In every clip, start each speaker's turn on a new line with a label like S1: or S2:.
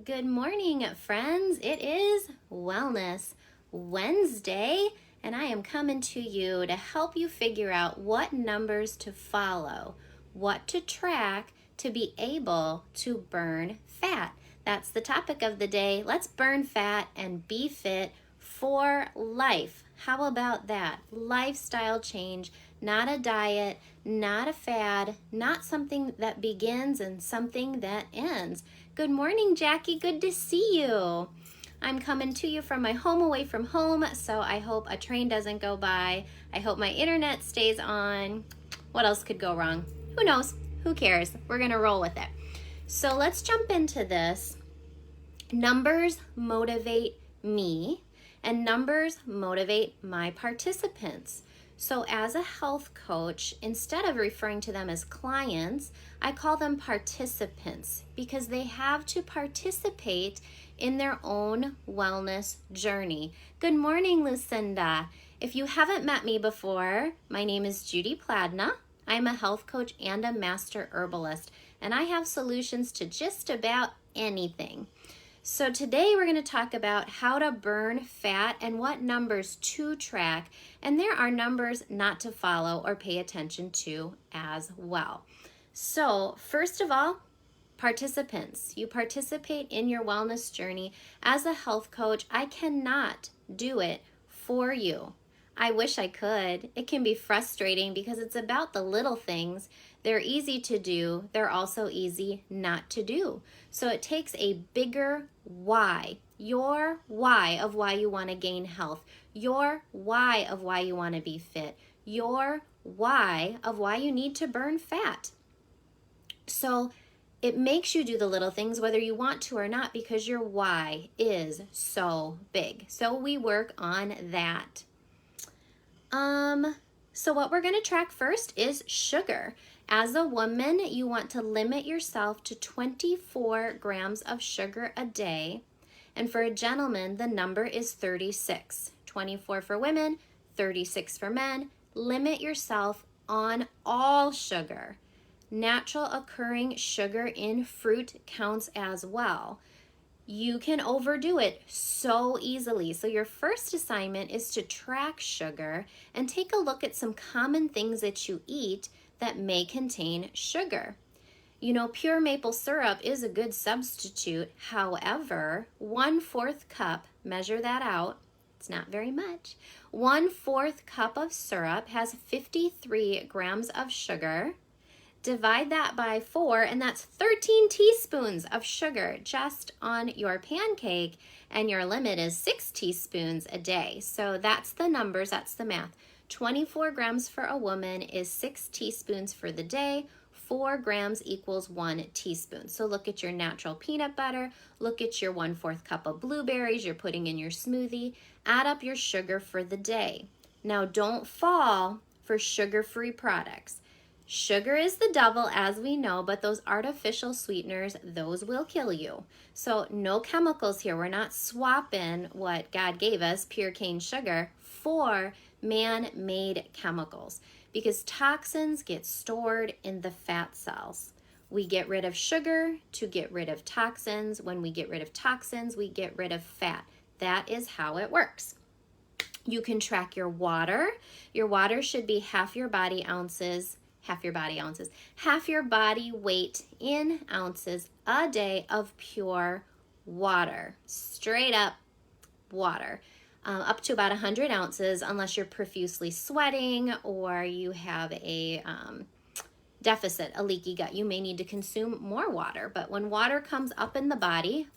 S1: Good morning, friends. It is Wellness Wednesday, and I am coming to you to help you figure out what numbers to follow, what to track to be able to burn fat. That's the topic of the day. Let's burn fat and be fit for life. How about that? Lifestyle change, not a diet, not a fad, not something that begins and something that ends. Good morning, Jackie. Good to see you. I'm coming to you from my home away from home, so I hope a train doesn't go by. I hope my internet stays on. What else could go wrong? Who knows? Who cares? We're going to roll with it. So let's jump into this. Numbers motivate me, and numbers motivate my participants. So as a health coach, instead of referring to them as clients, I call them participants because they have to participate in their own wellness journey. Good morning, Lucinda. If you haven't met me before, my name is Judy Pladna. I'm a health coach and a master herbalist, and I have solutions to just about anything. So today we're going to talk about how to burn fat and what numbers to track, and there are numbers not to follow or pay attention to as well. So first of all, participants. You participate in your wellness journey. As a health coach, I cannot do it for you. I wish I could. It can be frustrating because it's about the little things. They're easy to do. They're also easy not to do. So it takes a bigger why. Your why of why you want to gain health. Your why of why you want to be fit. Your why of why you need to burn fat. So it makes you do the little things whether you want to or not because your why is so big. So we work on that. So what we're going to track first is sugar. As a woman, you want to limit yourself to 24 grams of sugar a day. And for a gentleman, the number is 36. 24 for women, 36 for men. Limit yourself on all sugar. Natural occurring sugar in fruit counts as well. You can overdo it so easily. So your first assignment is to track sugar and take a look at some common things that you eat that may contain sugar. You know, pure maple syrup is a good substitute. However, 1/4 cup, measure that out, it's not very much. 1/4 cup of syrup has 53 grams of sugar. Divide that by 4, and that's 13 teaspoons of sugar just on your pancake, and your limit is 6 teaspoons a day. So that's the numbers, that's the math. 24 grams for a woman is 6 teaspoons for the day. 4 grams equals 1 teaspoon. So look at your natural peanut butter, look at your 1/4 cup of blueberries you're putting in your smoothie, add up your sugar for the day. Now don't fall for sugar-free products. Sugar is the devil, as we know, but those artificial sweeteners, those will kill you. So no chemicals here. We're not swapping what God gave us, pure cane sugar, for man-made chemicals because toxins get stored in the fat cells. We get rid of sugar to get rid of toxins. When we get rid of toxins, we get rid of fat. That is how it works. You can track your water. Your water should be half your body weight in ounces a day of pure water, straight up water, up to about 100 ounces unless you're profusely sweating or you have a deficit, a leaky gut. You may need to consume more water, but when water comes up in the body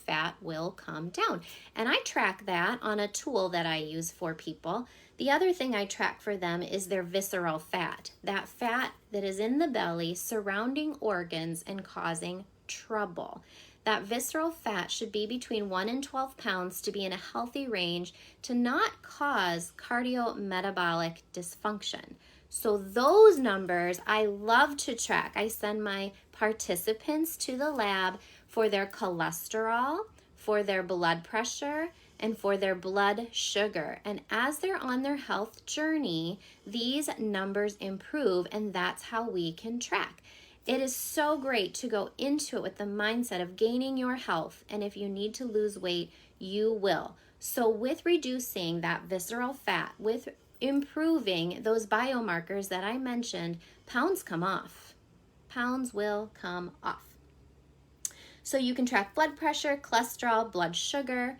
S1: fat will come down. And I track that on a tool that I use for people. The other thing I track for them is their visceral fat, that fat that is in the belly surrounding organs and causing trouble. That visceral fat should be between 1 and 12 pounds to be in a healthy range to not cause cardiometabolic dysfunction. So those numbers I love to track. I send my participants to the lab for their cholesterol, for their blood pressure, and for their blood sugar. And as they're on their health journey, these numbers improve, and that's how we can track. It is so great to go into it with the mindset of gaining your health, and if you need to lose weight, you will. So with reducing that visceral fat, with improving those biomarkers that I mentioned, pounds come off. Pounds will come off. So you can track blood pressure, cholesterol, blood sugar.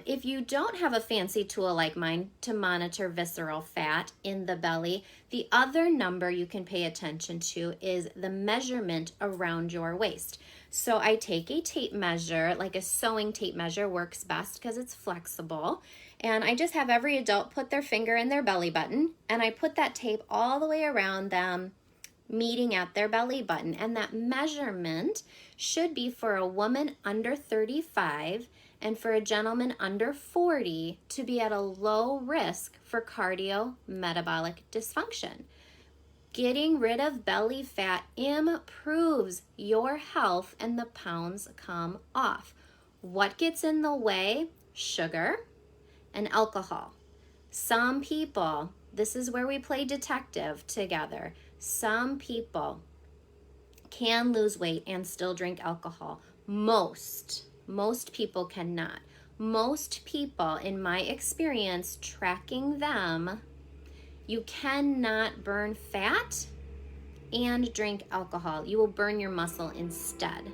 S1: If you don't have a fancy tool like mine to monitor visceral fat in the belly, the other number you can pay attention to is the measurement around your waist. So I take a tape measure, like a sewing tape measure works best because it's flexible. And I just have every adult put their finger in their belly button, and I put that tape all the way around them, meeting at their belly button. And that measurement should be for a woman under 35 and for a gentleman under 40 to be at a low risk for cardiometabolic dysfunction. Getting rid of belly fat improves your health and the pounds come off. What gets in the way? Sugar and alcohol. Some people, this is where we play detective together. Some people can lose weight and still drink alcohol. Most people cannot. Most people, in my experience, tracking them, you cannot burn fat and drink alcohol. You will burn your muscle instead.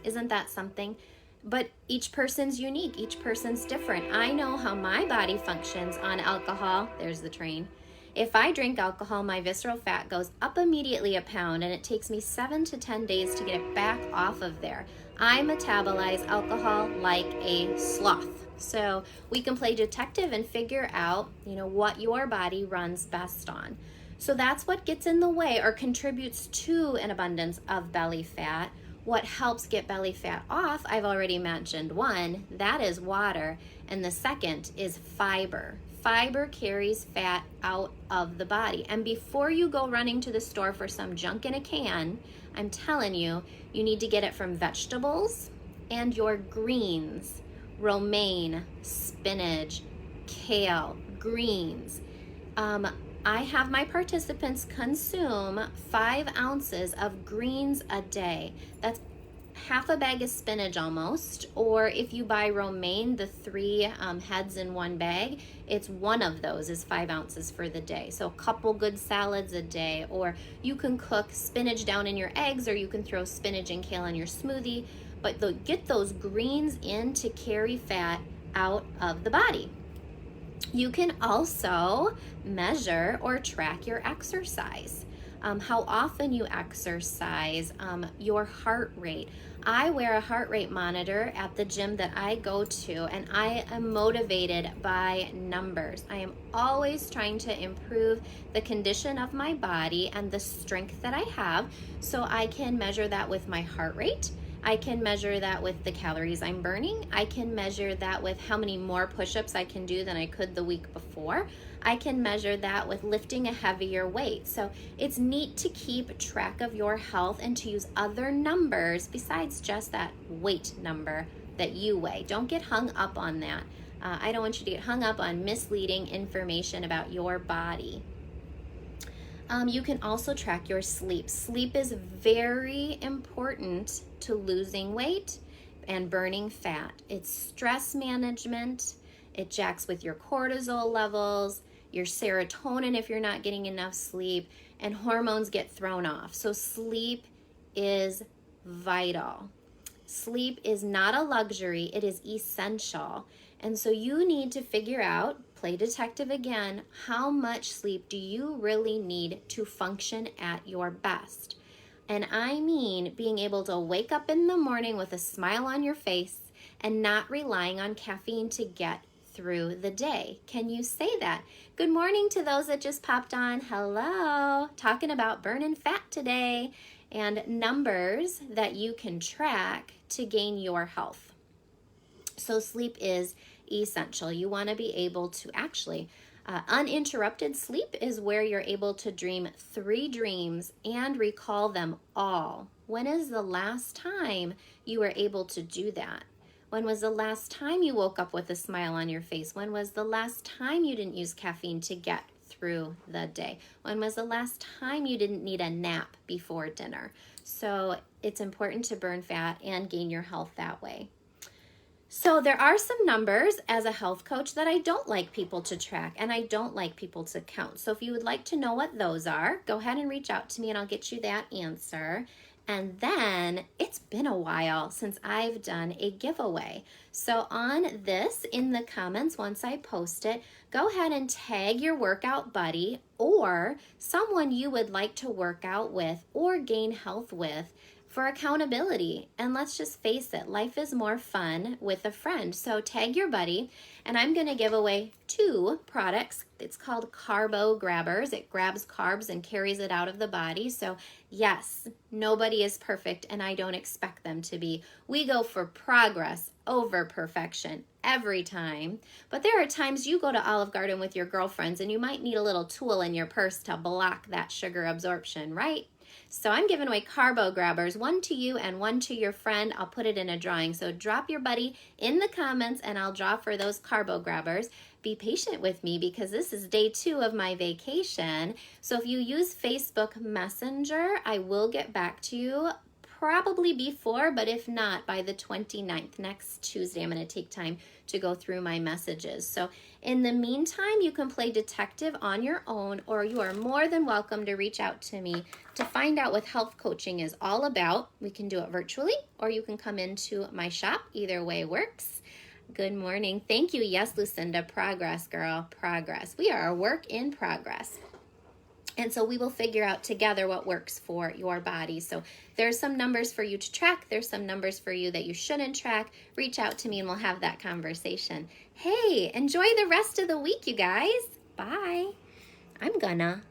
S1: Isn't that something? But each person's unique. Each person's different. I know how my body functions on alcohol. There's the train. If I drink alcohol, my visceral fat goes up immediately a pound, and it takes me 7 to 10 days to get it back off of there. I metabolize alcohol like a sloth. So we can play detective and figure out, what your body runs best on. So that's what gets in the way or contributes to an abundance of belly fat. What helps get belly fat off, I've already mentioned one, that is water, and the second is fiber. Fiber carries fat out of the body. And before you go running to the store for some junk in a can, I'm telling you, you need to get it from vegetables and your greens. Romaine, spinach, kale, greens. I have my participants consume 5 ounces of greens a day. That's half a bag of spinach almost, or if you buy romaine, the 3 heads in one bag, it's one of those is 5 ounces for the day. So a couple good salads a day, or you can cook spinach down in your eggs, or you can throw spinach and kale in your smoothie, but get those greens in to carry fat out of the body. You can also measure or track your exercise. How often you exercise, your heart rate. I wear a heart rate monitor at the gym that I go to, and I am motivated by numbers. I am always trying to improve the condition of my body and the strength that I have, so I can measure that with my heart rate. I can measure that with the calories I'm burning. I can measure that with how many more push-ups I can do than I could the week before. I can measure that with lifting a heavier weight. So it's neat to keep track of your health and to use other numbers besides just that weight number that you weigh. Don't get hung up on that. I don't want you to get hung up on misleading information about your body. You can also track your sleep. Sleep is very important to losing weight and burning fat. It's stress management. It jacks with your cortisol levels, your serotonin if you're not getting enough sleep, and hormones get thrown off. So sleep is vital. Sleep is not a luxury, it is essential. And so you need to figure out, play detective again, how much sleep do you really need to function at your best? And I mean being able to wake up in the morning with a smile on your face and not relying on caffeine to get through the day. Can you say that? Good morning to those that just popped on. Hello. Talking about burning fat today and numbers that you can track to gain your health. So sleep is essential. You want to be able to actually, uninterrupted sleep is where you're able to dream 3 dreams and recall them all. When is the last time you were able to do that? When was the last time you woke up with a smile on your face? When was the last time you didn't use caffeine to get through the day? When was the last time you didn't need a nap before dinner? So it's important to burn fat and gain your health that way. So there are some numbers as a health coach that I don't like people to track and I don't like people to count. So if you would like to know what those are, go ahead and reach out to me and I'll get you that answer. And then it's been a while since I've done a giveaway. So on this, in the comments, once I post it, go ahead and tag your workout buddy or someone you would like to work out with or gain health with for accountability. And let's just face it, life is more fun with a friend. So tag your buddy, and I'm gonna give away 2 products. It's called Carbo Grabbers. It grabs carbs and carries it out of the body. So yes, nobody is perfect, and I don't expect them to be. We go for progress over perfection every time. But there are times you go to Olive Garden with your girlfriends and you might need a little tool in your purse to block that sugar absorption, right? So I'm giving away Carbo Grabbers, 1 to you and 1 to your friend. I'll put it in a drawing. So drop your buddy in the comments and I'll draw for those Carbo Grabbers. Be patient with me because this is day 2 of my vacation. So if you use Facebook Messenger, I will get back to you probably before, but if not, by the 29th, next Tuesday, I'm going to take time to go through my messages. So in the meantime, you can play detective on your own, or you are more than welcome to reach out to me to find out what health coaching is all about. We can do it virtually, or you can come into my shop. Either way works. Good morning. Thank you. Yes, Lucinda, progress, girl, progress. We are a work in progress. And so we will figure out together what works for your body. So there's some numbers for you to track. There's some numbers for you that you shouldn't track. Reach out to me and we'll have that conversation. Hey, enjoy the rest of the week, you guys. Bye. I'm gonna